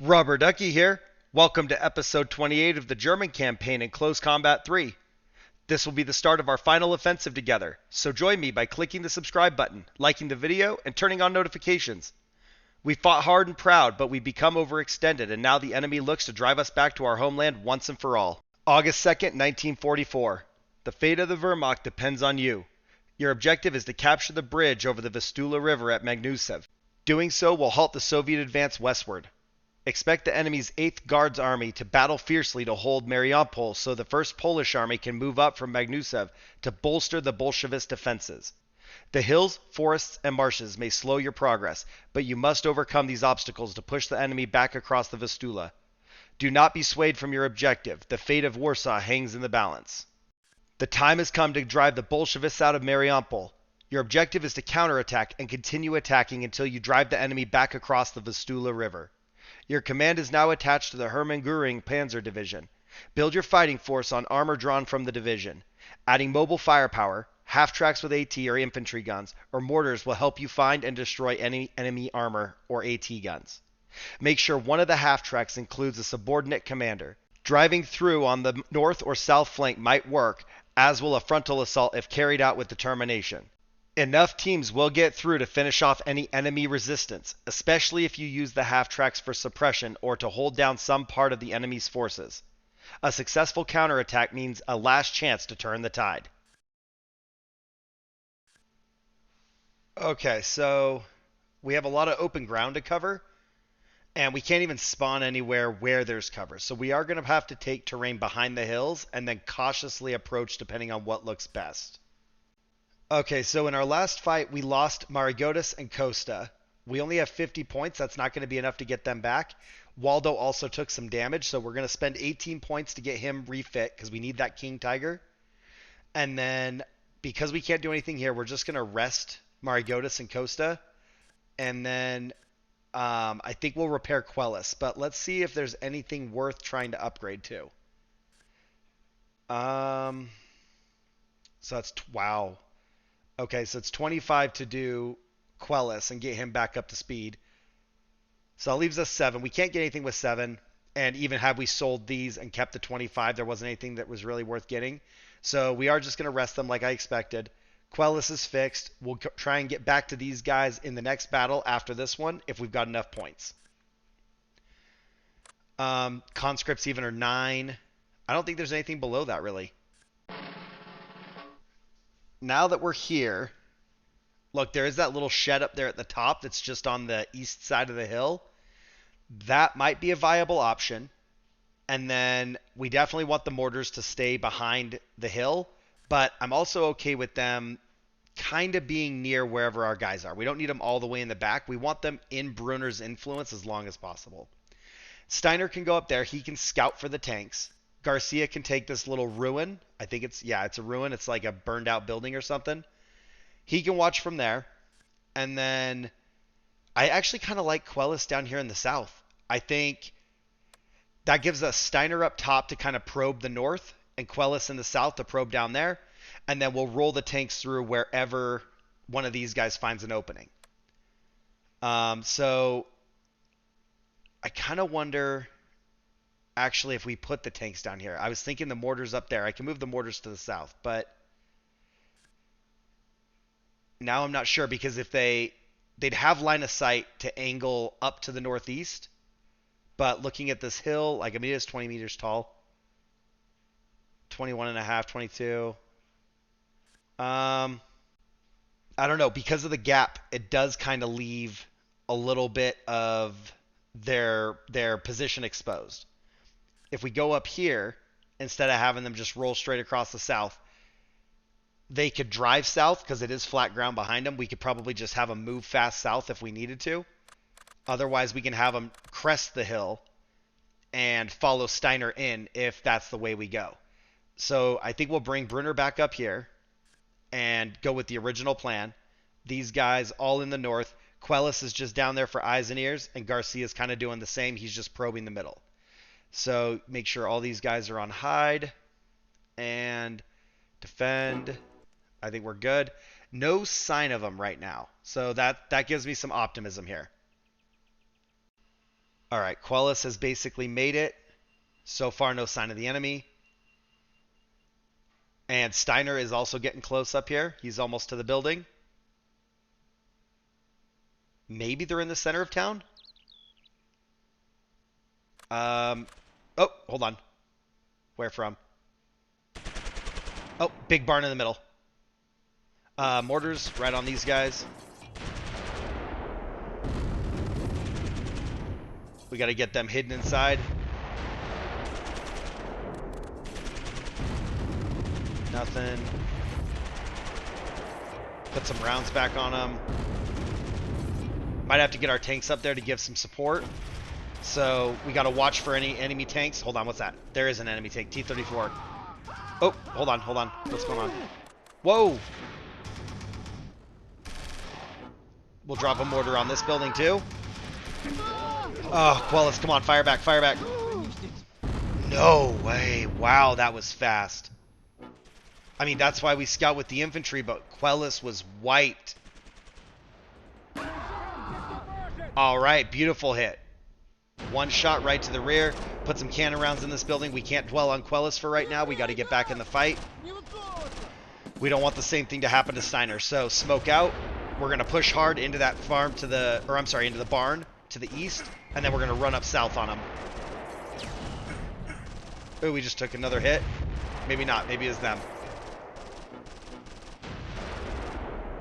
Rubber Ducky here. Welcome to episode 28 of the German campaign in Close Combat 3. This will be the start of our final offensive together, so join me by clicking the subscribe button, liking the video, and turning on notifications. We fought hard and proud, but we become overextended, and now the enemy looks to drive us back to our homeland once and for all. August 2nd, 1944. The fate of the Wehrmacht depends on you. Your objective is to capture the bridge over the Vistula River at Magnusev. Doing so will halt the Soviet advance westward. Expect the enemy's 8th Guards Army to battle fiercely to hold Mariupol so the 1st Polish Army can move up from Magnusev to bolster the Bolshevist defenses. The hills, forests, and marshes may slow your progress, but you must overcome these obstacles to push the enemy back across the Vistula. Do not be swayed from your objective. The fate of Warsaw hangs in the balance. The time has come to drive the Bolshevists out of Mariupol. Your objective is to counterattack and continue attacking until you drive the enemy back across the Vistula River. Your command is now attached to the Hermann Goring Panzer Division. Build your fighting force on armor drawn from the division. Adding mobile firepower, half-tracks with AT or infantry guns, or mortars will help you find and destroy any enemy armor or AT guns. Make sure one of the half-tracks includes a subordinate commander. Driving through on the north or south flank might work, as will a frontal assault if carried out with determination. Enough teams will get through to finish off any enemy resistance, especially if you use the half-tracks for suppression or to hold down some part of the enemy's forces. A successful counterattack means a last chance to turn the tide. Okay, so we have a lot of open ground to cover, and we can't even spawn anywhere where there's cover. So we are going to have to take terrain behind the hills and then cautiously approach depending on what looks best. Okay, so in our last fight, we lost Marigotis and Costa. We only have 50 points. That's not going to be enough to get them back. Waldo also took some damage, so we're going to spend 18 points to get him refit because we need that King Tiger. And then, because we can't do anything here, we're just going to rest Marigotis and Costa. And then I think we'll repair Quellis. But let's see if there's anything worth trying to upgrade to. So that's, wow. Okay, so it's 25 to do Quellis and get him back up to speed. So that leaves us 7. We can't get anything with 7. And even had we sold these and kept the 25, there wasn't anything that was really worth getting. So we are just going to rest them like I expected. Quellis is fixed. We'll try and get back to these guys in the next battle after this one if we've got enough points. Conscripts even are 9. I don't think there's anything below that really. Now that we're here, look, there is that little shed up there at the top that's just on the east side of the hill. That might be a viable option. And then we definitely want the mortars to stay behind the hill, but I'm also okay with them kind of being near wherever our guys are. We don't need them all the way in the back. We want them in Brunner's influence as long as possible. Steiner can go up there. He can scout for the tanks. Garcia can take this little ruin. I think it's a ruin. It's like a burned out building or something. He can watch from there. And then I actually kind of like Quellis down here in the south. I think that gives us Steiner up top to kind of probe the north and Quellis in the south to probe down there. And then we'll roll the tanks through wherever one of these guys finds an opening. So I kind of wonder actually if we put the tanks down here. I was thinking the mortars up there. I can move the mortars to the south, but now I'm not sure because if they'd have line of sight to angle up to the northeast, but looking at this hill, like I mean it is 20 meters tall. 21 and a half, 22. I don't know, because of the gap, it does kind of leave a little bit of their position exposed. If we go up here, instead of having them just roll straight across the south, they could drive south because it is flat ground behind them. We could probably just have them move fast south if we needed to. Otherwise, we can have them crest the hill and follow Steiner in if that's the way we go. So I think we'll bring Brunner back up here and go with the original plan. These guys all in the north. Quellis is just down there for eyes and ears, and Garcia's kind of doing the same. He's just probing the middle. So make sure all these guys are on hide and defend. I think we're good. No sign of them right now. So that gives me some optimism here. All right, Quellis has basically made it. So far, no sign of the enemy. And Steiner is also getting close up here. He's almost to the building. Maybe they're in the center of town? Oh, hold on. Where from? Oh, big barn in the middle. Mortars right on these guys. We got to get them hidden inside. Nothing. Put some rounds back on them. Might have to get our tanks up there to give some support. So we got to watch for any enemy tanks. Hold on, what's that? There is an enemy tank, T-34. Oh, hold on. What's going on? Whoa! We'll drop a mortar on this building too. Oh, Quellis, come on, fire back. No way. Wow, that was fast. I mean, that's why we scout with the infantry, but Quellis was wiped. All right, beautiful hit. One shot right to the rear. Put some cannon rounds in this building. We can't dwell on Quellis for right now. We got to get back in the fight. We don't want the same thing to happen to Steiner. So smoke out. We're going to push hard into that farm to the, or I'm sorry, into the barn to the east. And then we're going to run up south on them. Oh, we just took another hit. Maybe not. Maybe it's them.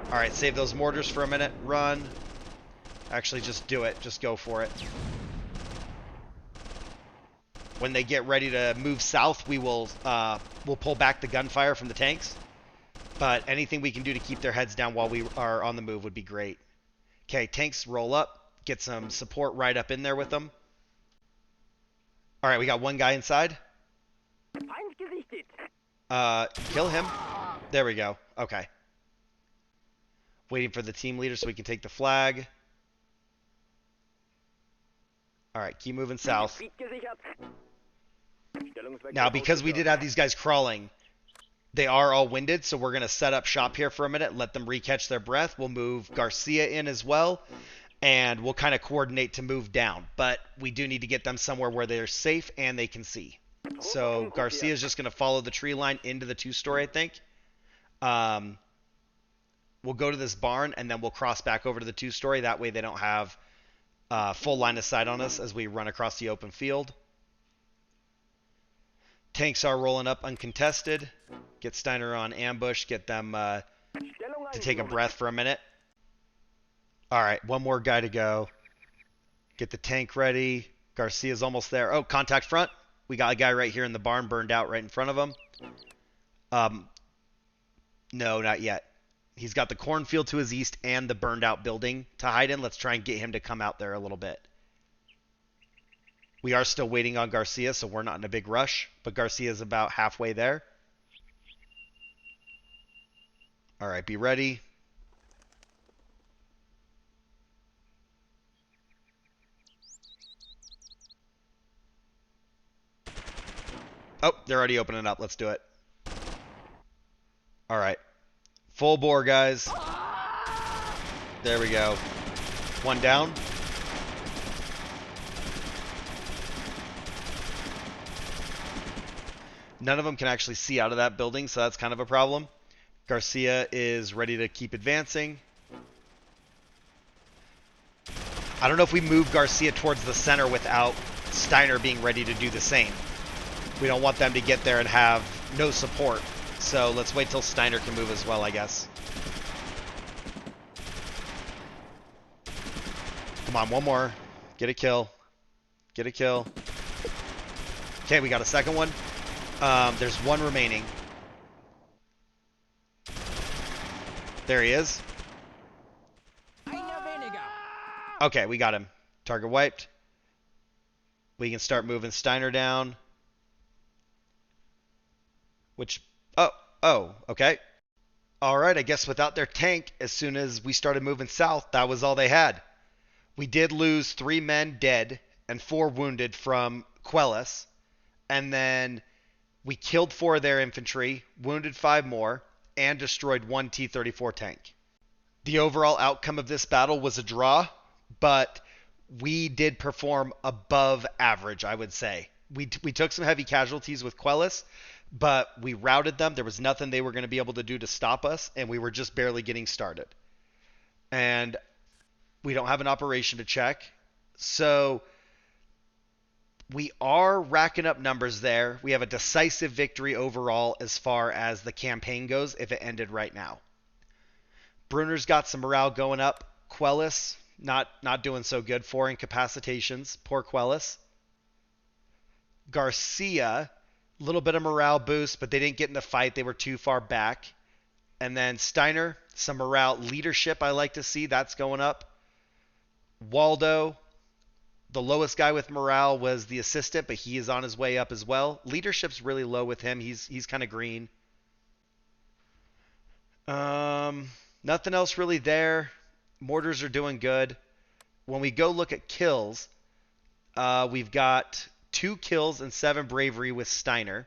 All right, save those mortars for a minute. Run. Actually, just do it. Just go for it. When they get ready to move south, we'll pull back the gunfire from the tanks. But anything we can do to keep their heads down while we are on the move would be great. Okay, tanks roll up. Get some support right up in there with them. All right, we got one guy inside. Kill him. There we go. Okay. Waiting for the team leader so we can take the flag. All right, keep moving south. Now, because we did have these guys crawling, they are all winded, so we're going to set up shop here for a minute, let them recatch their breath. We'll move Garcia in as well, and we'll kind of coordinate to move down. But we do need to get them somewhere where they're safe and they can see. So Garcia is just going to follow the tree line into the two-story, I think. We'll go to this barn, and then we'll cross back over to the two-story. That way they don't have full line of sight on us as we run across the open field. Tanks are rolling up uncontested. Get Steiner on ambush. Get them to take a breath for a minute. All right, one more guy to go. Get the tank ready. Garcia's almost there. Oh, contact front. We got a guy right here in the barn burned out right in front of him. No, not yet. He's got the cornfield to his east and the burned out building to hide in. Let's try and get him to come out there a little bit. We are still waiting on Garcia, so we're not in a big rush, but Garcia's about halfway there. All right, be ready. Oh, they're already opening up. Let's do it. All right. Full bore, guys. There we go. One down. None of them can actually see out of that building, so that's kind of a problem. Garcia is ready to keep advancing. I don't know if we move Garcia towards the center without Steiner being ready to do the same. We don't want them to get there and have no support. So let's wait till Steiner can move as well, I guess. Come on, one more. Get a kill. Get a kill. Okay, we got a second one. There's one remaining. There he is. Okay, we got him. Target wiped. We can start moving Steiner down. Which... Oh, okay. All right, I guess without their tank, as soon as we started moving south, that was all they had. We did lose 3 men dead and 4 wounded from Quellis. And then we killed 4 of their infantry, wounded 5 more, and destroyed 1 T-34 tank. The overall outcome of this battle was a draw, but We did perform above average, I would say. We took some heavy casualties with Quellis, but we routed them. There was nothing they were going to be able to do to stop us, and we were just barely getting started. And we don't have an operation to check. So we are racking up numbers there. We have a decisive victory overall as far as the campaign goes if it ended right now. Brunner's got some morale going up. Quellis, not doing so good. 4 incapacitations. Poor Quellis. Garcia, a little bit of morale boost, but they didn't get in the fight. They were too far back. And then Steiner, some morale leadership I like to see. That's going up. Waldo, the lowest guy with morale was the assistant, but he is on his way up as well. Leadership's really low with him. He's kind of green. Nothing else really there. Mortars are doing good. When we go look at kills, we've got 2 kills and 7 bravery with Steiner.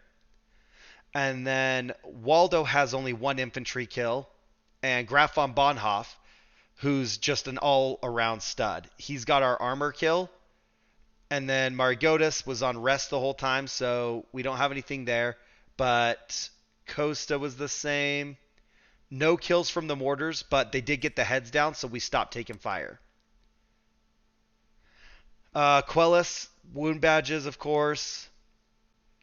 And then Waldo has only 1 infantry kill. And Graf von Bonhoff, who's just an all-around stud. He's got our armor kill. And then Marigotis was on rest the whole time, so we don't have anything there. But Costa was the same. No kills from the mortars, but they did get the heads down, so we stopped taking fire. Quellis, wound badges, of course.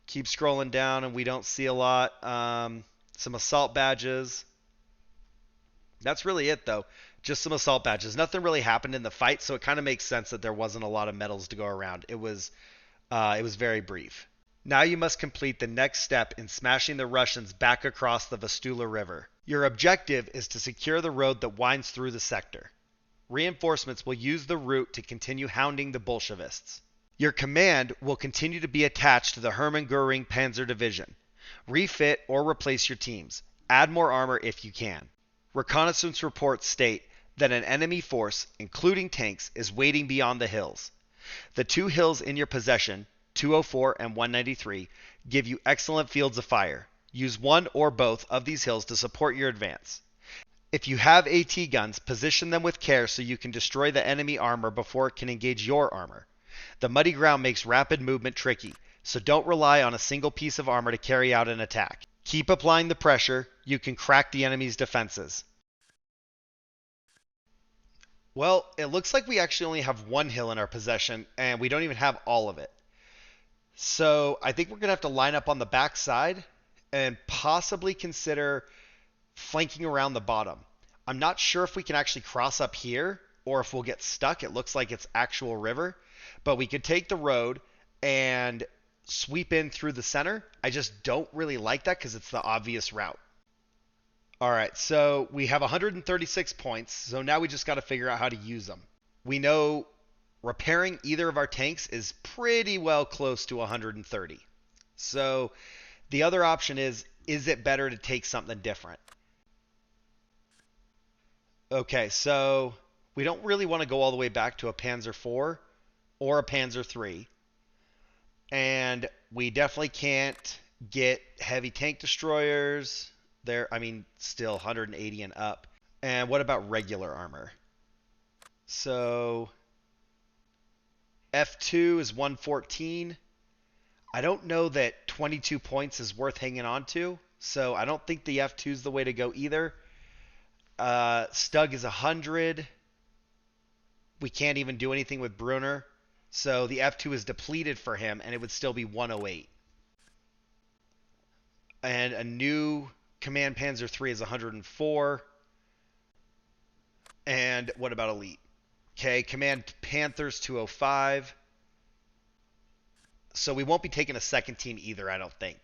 Keep scrolling down, and we don't see a lot. Some assault badges. That's really it, though. Just some assault badges. Nothing really happened in the fight, so it kind of makes sense that there wasn't a lot of medals to go around. It was very brief. Now you must complete the next step in smashing the Russians back across the Vistula River. Your objective is to secure the road that winds through the sector. Reinforcements will use the route to continue hounding the Bolshevists. Your command will continue to be attached to the Hermann Goring Panzer Division. Refit or replace your teams. Add more armor if you can. Reconnaissance reports state that an enemy force, including tanks, is waiting beyond the hills. The 2 hills in your possession, 204 and 193, give you excellent fields of fire. Use one or both of these hills to support your advance. If you have AT guns, position them with care so you can destroy the enemy armor before it can engage your armor. The muddy ground makes rapid movement tricky, so don't rely on a single piece of armor to carry out an attack. Keep applying the pressure. You can crack the enemy's defenses. Well, it looks like we actually only have 1 hill in our possession, and we don't even have all of it. So I think we're going to have to line up on the back side and possibly consider flanking around the bottom. I'm not sure if we can actually cross up here or if we'll get stuck. It looks like it's actual river, but we could take the road and sweep in through the center. I just don't really like that because it's the obvious route. All right, so we have 136 points, so now we just got to figure out how to use them. We know repairing either of our tanks is pretty well close to 130. So the other option is it better to take something different? Okay, so we don't really want to go all the way back to a Panzer IV or a Panzer III. And we definitely can't get heavy tank destroyers. Still 180 and up. And what about regular armor? So F2 is 114. I don't know that 22 points is worth hanging on to, so I don't think the F2 is the way to go either. Stug is 100. We can't even do anything with Brunner, so the F2 is depleted for him, and it would still be 108. And a new Command Panzer III is 104. And what about Elite? Okay, Command Panthers 205. So we won't be taking a second team either, I don't think.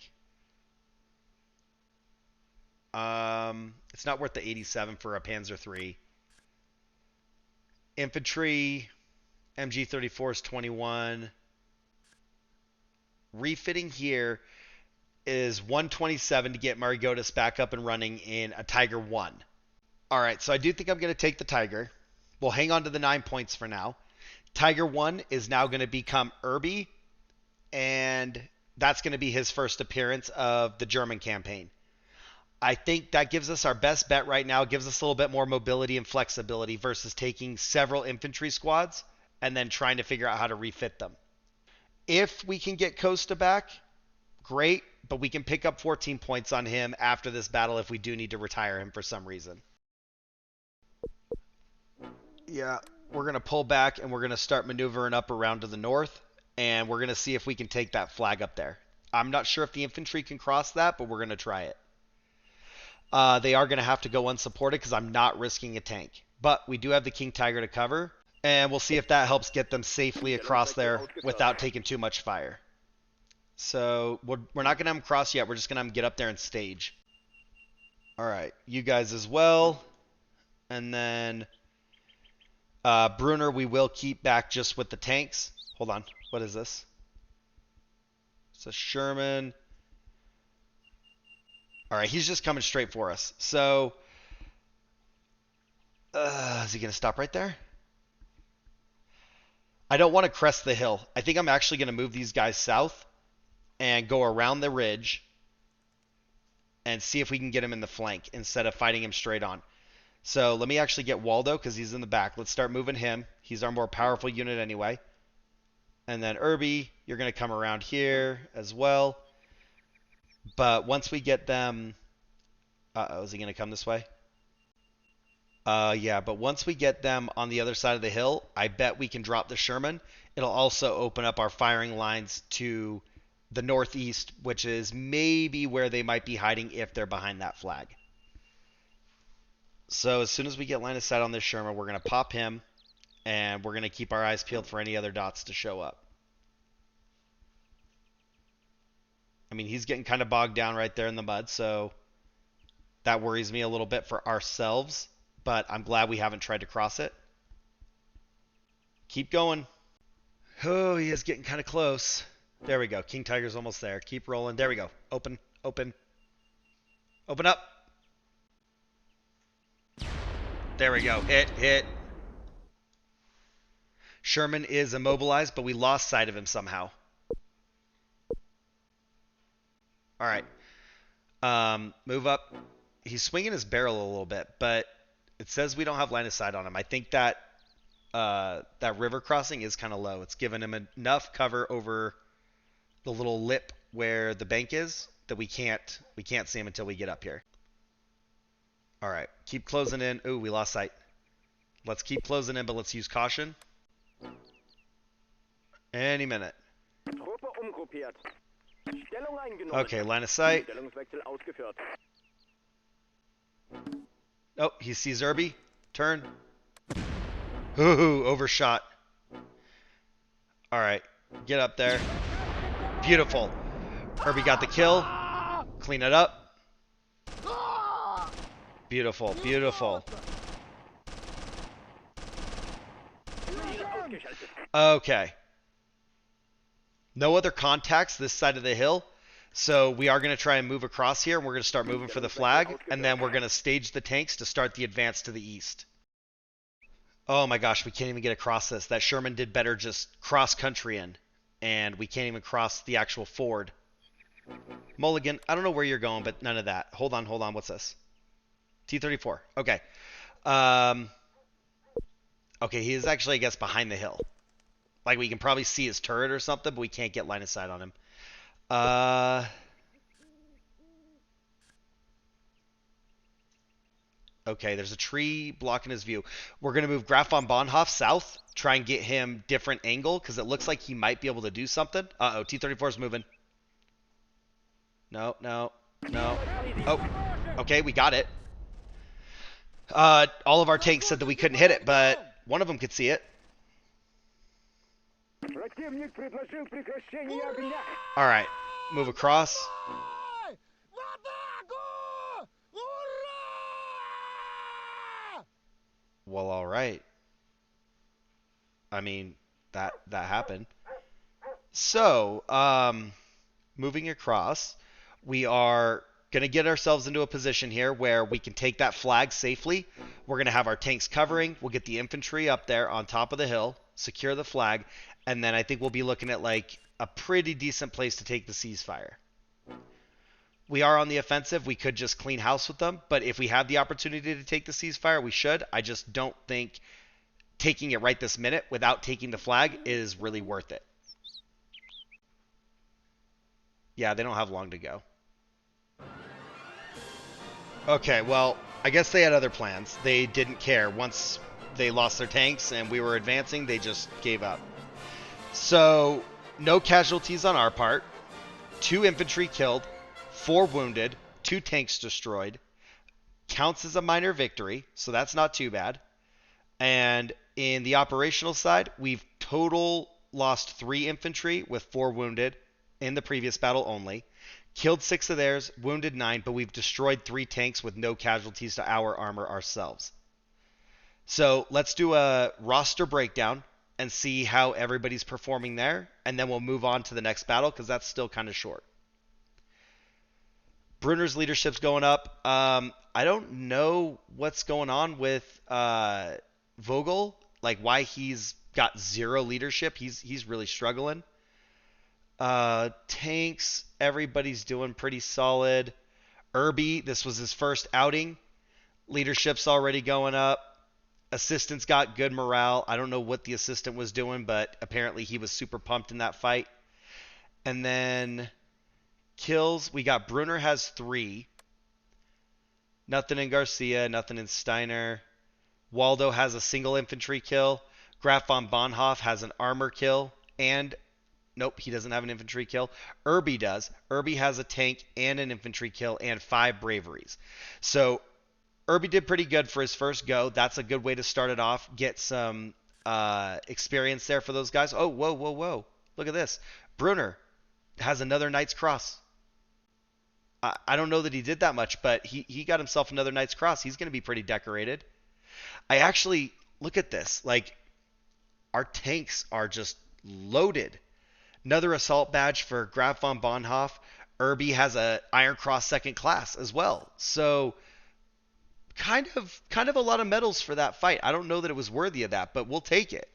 It's not worth the 87 for a Panzer III. Infantry, MG34 is 21. Refitting here is 127 to get Marigotis back up and running in a Tiger 1. All right, so I do think I'm going to take the Tiger. We'll hang on to the 9 points for now. Tiger 1 is now going to become Irby, and that's going to be his first appearance of the German campaign. I think that gives us our best bet right now. It gives us a little bit more mobility and flexibility versus taking several infantry squads and then trying to figure out how to refit them. If we can get Costa back, great, but we can pick up 14 points on him after this battle if we do need to retire him for some reason. Yeah, we're going to pull back and we're going to start maneuvering up around to the north, and we're going to see if we can take that flag up there. I'm not sure if the infantry can cross that, but we're going to try it. They are going to have to go unsupported because I'm not risking a tank. But we do have the King Tiger to cover, and we'll see if that helps get them safely across there without taking too much fire. So we're not going to have them cross yet. We're just going to have them get up there and stage. All right, you guys as well. And then Brunner, we will keep back just with the tanks. Hold on. What is this? It's a Sherman. All right, he's just coming straight for us. So, is he going to stop right there? I don't want to crest the hill. I think I'm actually going to move these guys south and go around the ridge and see if we can get him in the flank instead of fighting him straight on. So let me actually get Waldo because he's in the back. Let's start moving him. He's our more powerful unit anyway. And then Irby, you're going to come around here as well. But once we get them... Uh-oh, is he going to come this way? Yeah, but once we get them on the other side of the hill, I bet we can drop the Sherman. It'll also open up our firing lines to the northeast, which is maybe where they might be hiding if they're behind that flag. So as soon as we get line of sight on this Sherman, we're going to pop him, and we're going to keep our eyes peeled for any other dots to show up. I mean, he's getting kind of bogged down right there in the mud, so that worries me a little bit for ourselves, but I'm glad we haven't tried to cross it. Keep going. Oh, he is getting kind of close. There we go. King Tiger's almost there. Keep rolling. There we go. Open, open. Open up. There we go. Hit. Sherman is immobilized, but we lost sight of him somehow. All right. Move up. He's swinging his barrel a little bit, but it says we don't have line of sight on him. I think that that river crossing is kind of low. It's given him enough cover over the little lip where the bank is that we can't see him until we get up here. All right, keep closing in. Ooh, we lost sight. Let's keep closing in, but let's use caution. Any minute. Okay, line of sight. Oh, he sees Irby. Turn. Ooh, overshot. All right, get up there. Beautiful. Irby got the kill. Clean it up. Beautiful, beautiful. Okay. No other contacts this side of the hill. So we are going to try and move across here. And we're going to start moving for the flag. And then we're going to stage the tanks to start the advance to the east. Oh my gosh, we can't even get across this. That Sherman did better just cross country in. And we can't even cross the actual ford. Mulligan, I don't know where you're going, but none of that. Hold on. What's this? T-34. Okay. Okay, he is actually, I guess, behind the hill. Like, we can probably see his turret or something, but we can't get line of sight on him. Okay, there's a tree blocking his view. We're going to move Graf von Bonhoff south, try and get him different angle, because it looks like he might be able to do something. Uh-oh, T-34 is moving. No. Oh, okay, we got it. All of our tanks said that we couldn't hit it, but one of them could see it. All right, move across. Well, all right. I mean, that happened. So, moving across, we are going to get ourselves into a position here where we can take that flag safely. We're going to have our tanks covering. We'll get the infantry up there on top of the hill, secure the flag, and then I think we'll be looking at like a pretty decent place to take the ceasefire. We are on the offensive. We could just clean house with them, but if we have the opportunity to take the ceasefire, we should. I just don't think taking it right this minute without taking the flag is really worth it. Yeah, they don't have long to go. Okay, well, I guess they had other plans. They didn't care. Once they lost their tanks and we were advancing, they just gave up. So, no casualties on our part. 2 infantry killed, 4 wounded, 2 tanks destroyed. Counts as a minor victory, so that's not too bad. And in the operational side, we've total lost 3 infantry with 4 wounded in the previous battle only. Killed 6 of theirs, wounded 9, but we've destroyed 3 tanks with no casualties to our armor ourselves. So let's do a roster breakdown and see how everybody's performing there, and then we'll move on to the next battle because that's still kind of short. Brunner's leadership's going up. I don't know what's going on with Vogel, like why he's got 0 leadership. He's really struggling. Tanks, everybody's doing pretty solid. Irby, this was his first outing. Leadership's already going up. Assistant's got good morale. I don't know what the assistant was doing, but apparently he was super pumped in that fight. And then kills, we got Brunner has 3. Nothing in Garcia, nothing in Steiner. Waldo has a single infantry kill. Graf von Bonhoff has an armor kill. And, nope, he doesn't have an infantry kill. Irby does. Irby has a tank and an infantry kill and 5 braveries. So, Irby did pretty good for his first go. That's a good way to start it off. Get some experience there for those guys. Oh, whoa, whoa, whoa. Look at this. Brunner has another Knight's Cross. I don't know that he did that much, but he got himself another Knight's Cross. He's going to be pretty decorated. I actually, look at this. Like, our tanks are just loaded. Another assault badge for Graf von Bonhoff. Irby has a Iron Cross second class as well. So, kind of a lot of medals for that fight. I don't know that it was worthy of that, but we'll take it.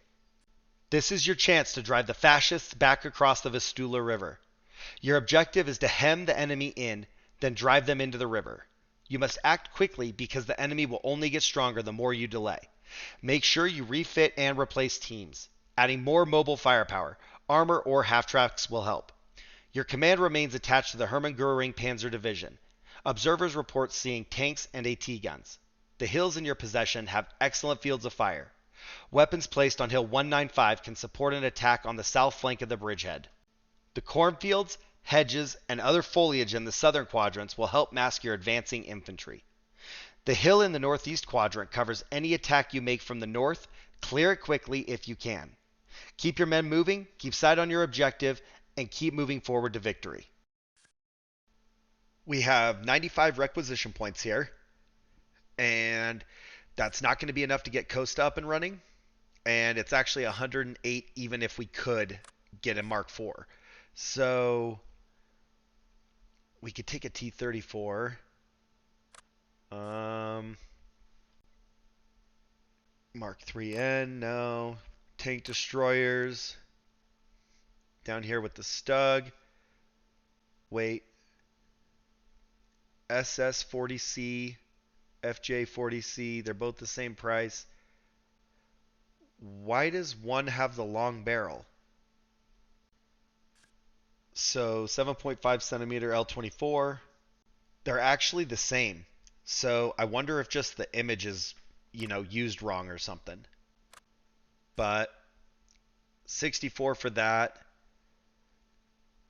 This is your chance to drive the fascists back across the Vistula River. Your objective is to hem the enemy in, then drive them into the river. You must act quickly because the enemy will only get stronger the more you delay. Make sure you refit and replace teams. Adding more mobile firepower, armor or half-tracks will help. Your command remains attached to the Hermann Goring Panzer Division. Observers report seeing tanks and AT guns. The hills in your possession have excellent fields of fire. Weapons placed on Hill 195 can support an attack on the south flank of the bridgehead. The cornfields, hedges, and other foliage in the southern quadrants will help mask your advancing infantry. The hill in the northeast quadrant covers any attack you make from the north. Clear it quickly if you can. Keep your men moving, keep sight on your objective, and keep moving forward to victory. We have 95 requisition points here, and that's not going to be enough to get Costa up and running, and it's actually 108 even if we could get a Mark IV. So we could take a T-34. Mark 3N, no. Tank destroyers. Down here with the Stug. Wait. SS-40C, FJ-40C, they're both the same price. Why does one have the long barrel? So 7.5 centimeter L24. They're actually the same. So I wonder if just the image is, used wrong or something. But 64 for that.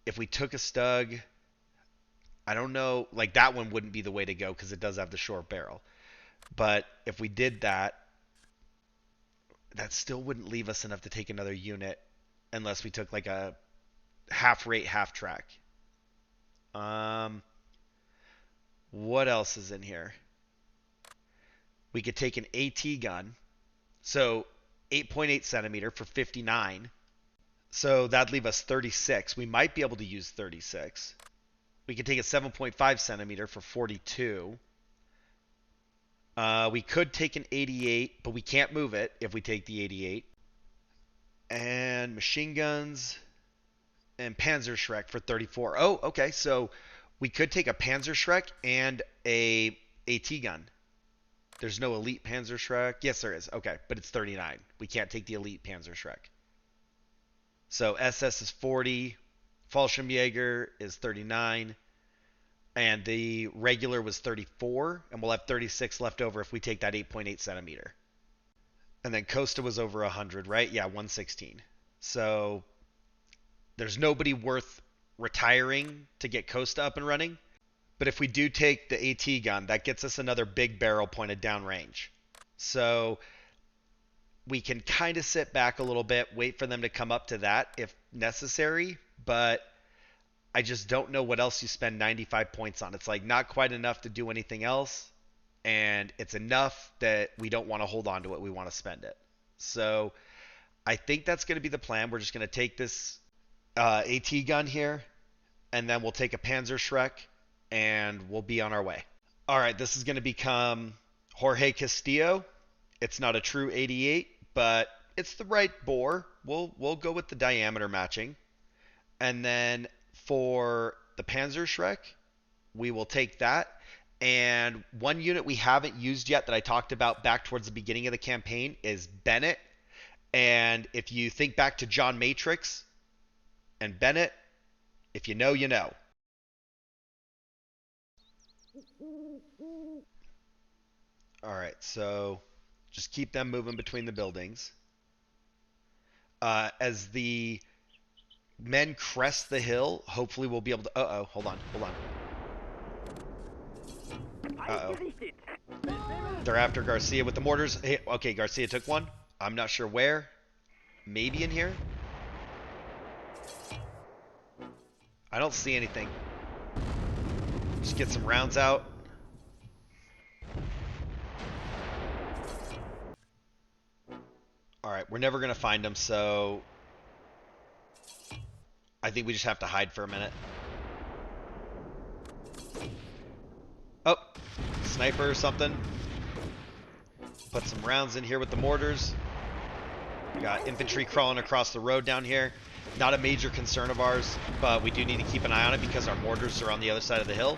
If we took a Stug, I don't know, like that one wouldn't be the way to go because it does have the short barrel. But if we did that, that still wouldn't leave us enough to take another unit unless we took like a half rate, half track. What else is in here? We could take an AT gun. So 8.8 centimeter for 59. So that'd leave us 36. We might be able to use 36. We could take a 7.5 centimeter for 42. We could take an 88, but we can't move it if we take the 88. And machine guns and Panzerschreck for 34. Oh, okay. So we could take a Panzerschreck and a AT gun. There's no elite Panzerschreck. Yes, there is. Okay, but it's 39. We can't take the elite Panzerschreck. So SS is 40. Fallschirmjäger is 39. And the regular was 34. And we'll have 36 left over if we take that 8.8 centimeter. And then Costa was over 100, right? Yeah, 116. So there's nobody worth retiring to get Costa up and running. But if we do take the AT gun, that gets us another big barrel pointed downrange. So we can kind of sit back a little bit, wait for them to come up to that if necessary. But I just don't know what else you spend 95 points on. It's like not quite enough to do anything else. And it's enough that we don't want to hold on to it. We want to spend it. So I think that's going to be the plan. We're just going to take this AT gun here, and then we'll take a Panzerschreck, and we'll be on our way. All right, this is going to become Jorge Castillo. It's not a true 88, but it's the right bore. We'll go with the diameter matching. And then for the Panzerschreck, we will take that. And one unit we haven't used yet that I talked about back towards the beginning of the campaign is Bennett. And if you think back to John Matrix and Bennett, if you know, you know. All right, so just keep them moving between the buildings. As the men crest the hill, hopefully we'll be able to... Uh-oh, hold on. Uh-oh. They're after Garcia with the mortars. Hey, okay, Garcia took one. I'm not sure where. Maybe in here? I don't see anything. Just get some rounds out. Alright, we're never going to find them, so... I think we just have to hide for a minute. Oh! Sniper or something. Put some rounds in here with the mortars. We got infantry crawling across the road down here. Not a major concern of ours, but we do need to keep an eye on it because our mortars are on the other side of the hill.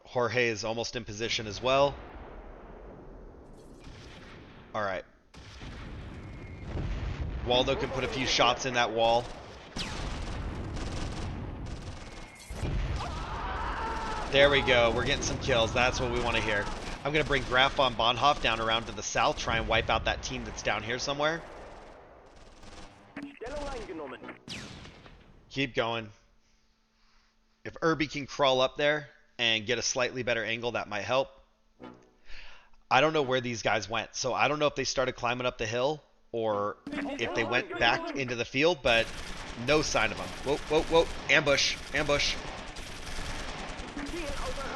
Jorge is almost in position as well. Alright. Waldo can put a few shots in that wall. There we go. We're getting some kills. That's what we want to hear. I'm going to bring Graf von Bonhoff down around to the south, try and wipe out that team that's down here somewhere. Keep going. If Irby can crawl up there and get a slightly better angle, that might help. I don't know where these guys went, so I don't know if they started climbing up the hill or if they went back into the field, but no sign of them. Whoa, whoa, whoa. Ambush. Ambush.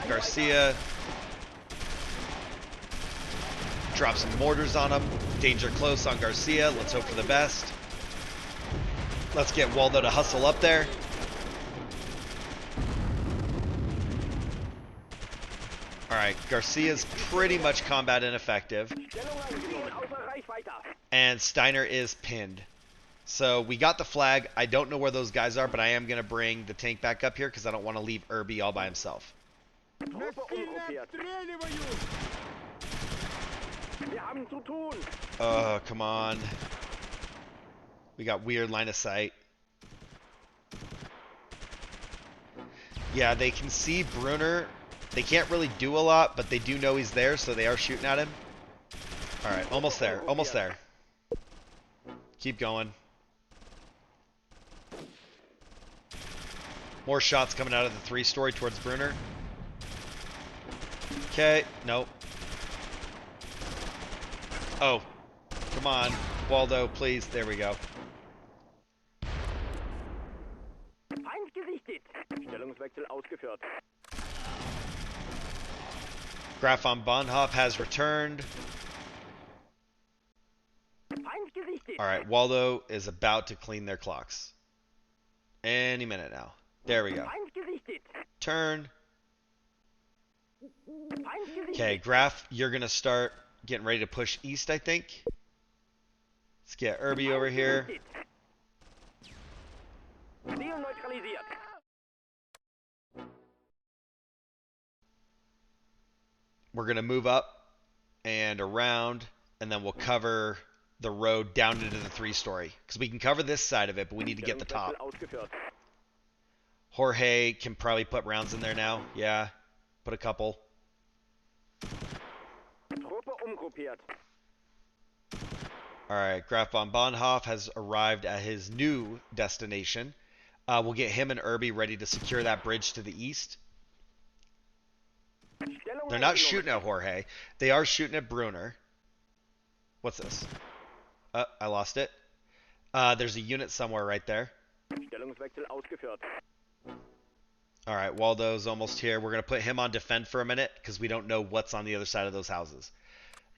Garcia. Drop some mortars on him. Danger close on Garcia. Let's hope for the best. Let's get Waldo to hustle up there. Alright, Garcia's pretty much combat ineffective. And Steiner is pinned. So we got the flag. I don't know where those guys are, but I am going to bring the tank back up here because I don't want to leave Irby all by himself. Oh, come on. We got weird line of sight. Yeah, they can see Brunner. They can't really do a lot, but they do know he's there, so they are shooting at him. Alright, almost there. Almost there. Keep going. More shots coming out of the 3-story towards Brunner. Okay, nope. Oh, come on. Waldo, please. There we go. Graf von Bonhoff has returned. Alright, Waldo is about to clean their clocks. Any minute now. There we go. Turn. Okay, Graf, you're going to start getting ready to push east, I think. Let's get Irby over here. We're going to move up and around, and then we'll cover the road down into the 3-story. Because we can cover this side of it, but we need to get the top. Jorge can probably put rounds in there now. Yeah, put a couple. Alright, Graf von Bonhoff has arrived at his new destination. We'll get him and Irby ready to secure that bridge to the east. They're not shooting at Jorge. They are shooting at Brunner. What's this? I lost it. There's a unit somewhere right there. Alright, Waldo's almost here. We're going to put him on defend for a minute because we don't know what's on the other side of those houses.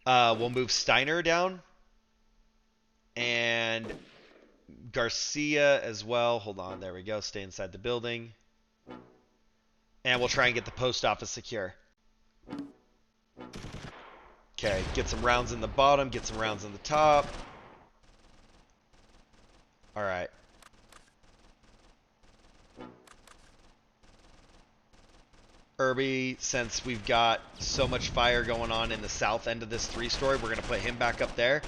We'll move Steiner down. And Garcia as well. Hold on, there we go. Stay inside the building. And we'll try and get the post office secure. Okay, get some rounds in the bottom, get some rounds in the top. Alright. Irby, since we've got so much fire going on in the south end of this 3-story, we're going to put him back up there.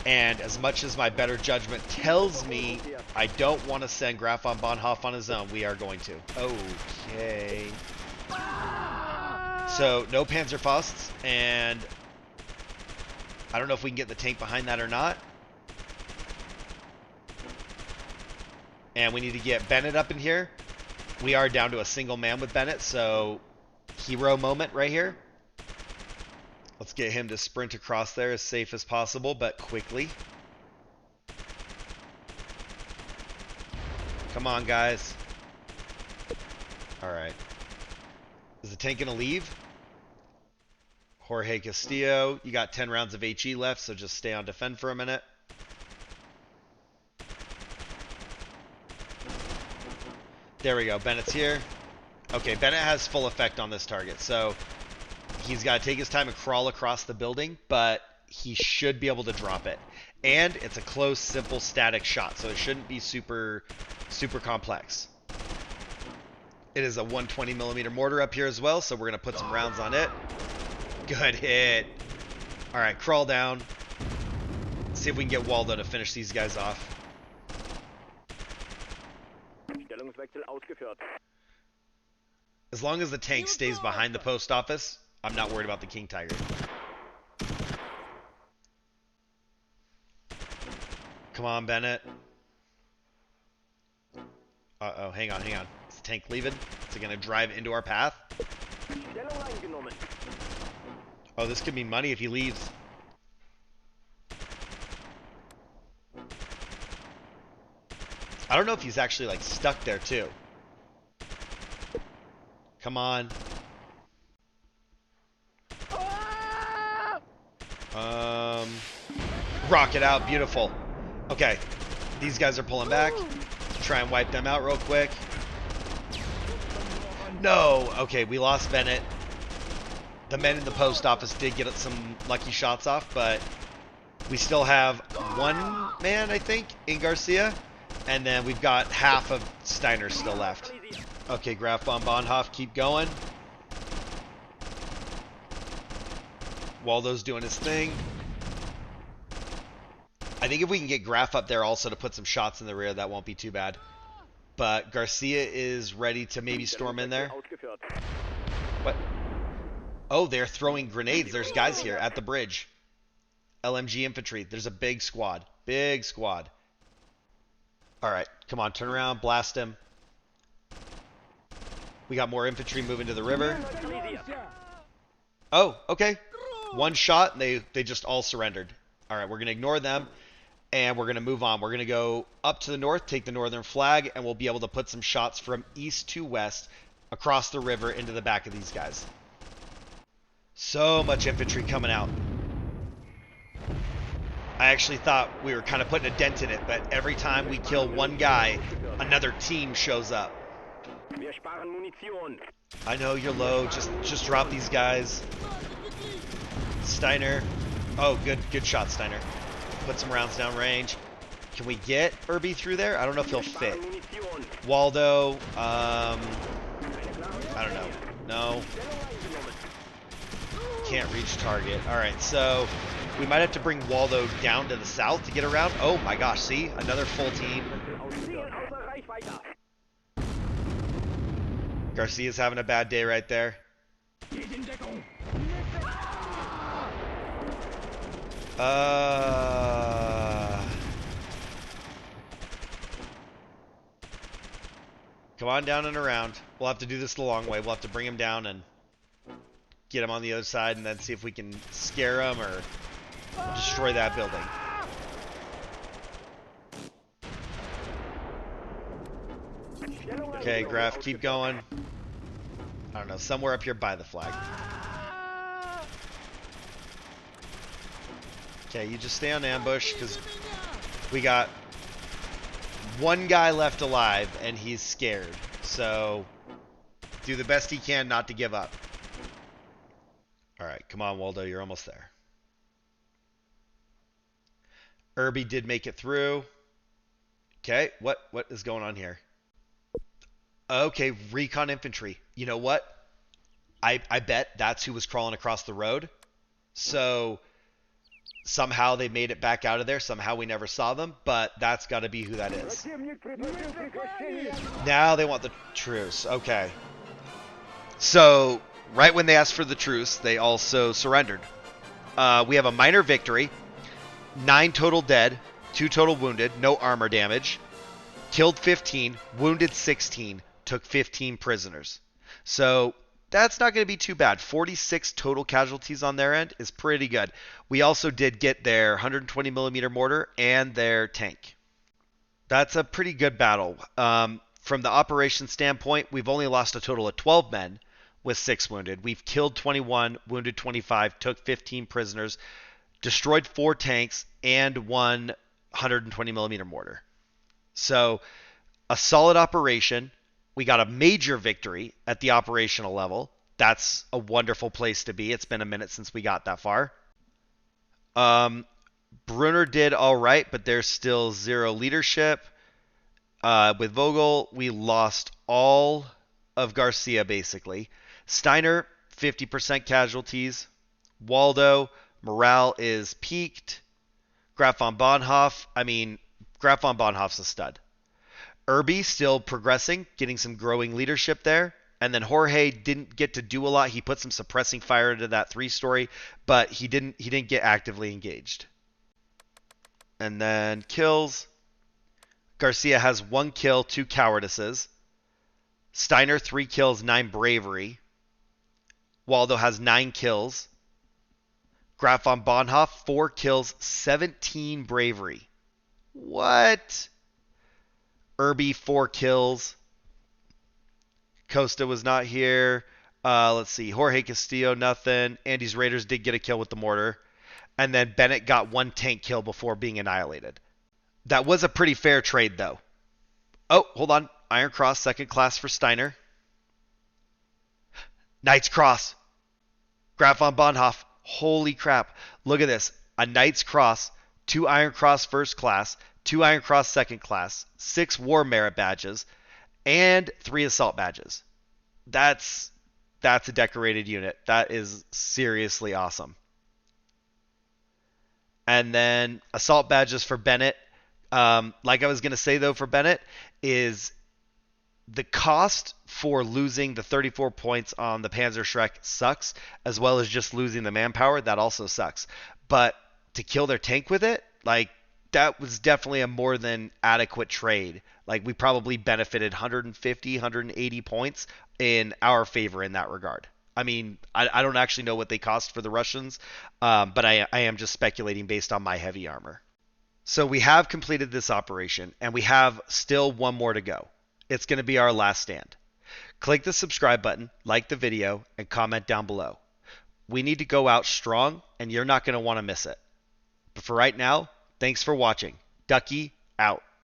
And as much as my better judgment tells me I don't want to send Graf von Bonhoff on his own, we are going to. Okay. So, no Panzerfausts, and I don't know if we can get the tank behind that or not. And we need to get Bennett up in here. We are down to a single man with Bennett, so hero moment right here. Let's get him to sprint across there as safe as possible, but quickly. Come on, guys. Alright. Is the tank going to leave? Jorge Castillo, you got 10 rounds of HE left, so just stay on defend for a minute. There we go. Bennett's here. Okay, Bennett has full effect on this target, so he's got to take his time and crawl across the building, but he should be able to drop it. And it's a close, simple, static shot, so it shouldn't be super complex. It is a 120 millimeter mortar up here as well, so we're going to put some rounds on it. Good hit. All right, crawl down. See if we can get Waldo to finish these guys off. As long as the tank stays behind the post office, I'm not worried about the King Tiger. Come on, Bennett. Uh-oh, hang on. Is the tank leaving? Is it going to drive into our path? Oh, this could be money if he leaves. I don't know if he's actually, like, stuck there, too. Come on. Rocket out. Beautiful. Okay. These guys are pulling back. Let's try and wipe them out real quick. No. Okay, we lost Bennett. The men in the post office did get some lucky shots off, but we still have one man, I think, in Garcia. And then we've got half of Steiner still left. Okay, Graf von Bonhoff, keep going. Waldo's doing his thing. I think if we can get Graf up there also to put some shots in the rear, that won't be too bad. But Garcia is ready to maybe storm in there. What? Oh, they're throwing grenades. There's guys here at the bridge. LMG infantry. There's a big squad. Big squad. Alright, come on, turn around, blast him. We got more infantry moving to the river. Oh, okay. One shot, and they just all surrendered. Alright, we're going to ignore them, and we're going to move on. We're going to go up to the north, take the northern flag, and we'll be able to put some shots from east to west across the river into the back of these guys. So much infantry coming out. I actually thought we were kind of putting a dent in it, but every time we kill one guy, another team shows up. I know you're low. Just drop these guys. Steiner. Oh, good shot, Steiner. Put some rounds down range. Can we get Irby through there? I don't know if he'll fit. Waldo, I don't know. No. Can't reach target. Alright, so we might have to bring Waldo down to the south to get around. Oh my gosh, see? Another full team. Garcia's having a bad day right there. Come on down and around. We'll have to do this the long way. We'll have to bring him down and get him on the other side and then see if we can scare him or destroy that building. Okay, Graf, keep going. I don't know, somewhere up here by the flag. Okay, you just stay on ambush because we got one guy left alive and he's scared. So do the best he can not to give up. Alright, come on, Waldo, you're almost there. Irby did make it through. Okay, what is going on here? Okay, recon infantry. You know what? I bet that's who was crawling across the road. So somehow they made it back out of there. Somehow we never saw them, but that's got to be who that is. Now they want the truce. Okay. So right when they asked for the truce, they also surrendered. We have a minor victory. 9 total dead, 2 total wounded, no armor damage. Killed 15, wounded 16, took 15 prisoners. So that's not going to be too bad. 46 total casualties on their end is pretty good. We also did get their 120 millimeter mortar and their tank. That's a pretty good battle. From the operation standpoint, we've only lost a total of 12 men with 6 wounded. We've killed 21, wounded 25, took 15 prisoners, destroyed 4 tanks, and 1 120 millimeter mortar. So a solid operation. We got a major victory at the operational level. That's a wonderful place to be. It's been a minute since we got that far. Brunner did all right, but there's still 0 leadership. With Vogel, we lost all of Garcia, basically. Steiner, 50% casualties. Waldo, morale is peaked. Graf von Bonhoff, Graf von Bonhoff's a stud. Irby still progressing, getting some growing leadership there. And then Jorge didn't get to do a lot. He put some suppressing fire into that 3-story, but he didn't get actively engaged. And then kills. Garcia has 1 kill, 2 cowardices. Steiner 3 kills, 9 bravery. Waldo has 9 kills. Graf von Bonhoff 4 kills, 17 bravery. What? Irby 4 kills. Costa was not here. Let's see. Jorge Castillo, nothing. Andy's Raiders did get a kill with the mortar. And then Bennett got 1 tank kill before being annihilated. That was a pretty fair trade, though. Oh, hold on. Iron Cross, 2nd class for Steiner. Knight's Cross. Graf von Bonhoff. Holy crap. Look at this. A Knight's Cross, 2 Iron Cross 1st class, 2 Iron Cross 2nd class, 6 War Merit badges, and 3 Assault badges. That's a decorated unit. That is seriously awesome. And then Assault badges for Bennett. Like I was going to say, though, for Bennett, is the cost for losing the 34 points on the Panzerschreck sucks, as well as just losing the manpower. That also sucks. But to kill their tank with it, that was definitely a more than adequate trade. We probably benefited 150, 180 points in our favor in that regard. I don't actually know what they cost for the Russians, but I am just speculating based on my heavy armor. So we have completed this operation, and we have still 1 more to go. It's going to be our last stand. Click the subscribe button, like the video, and comment down below. We need to go out strong, and you're not going to want to miss it. But for right now, thanks for watching. Ducky, out.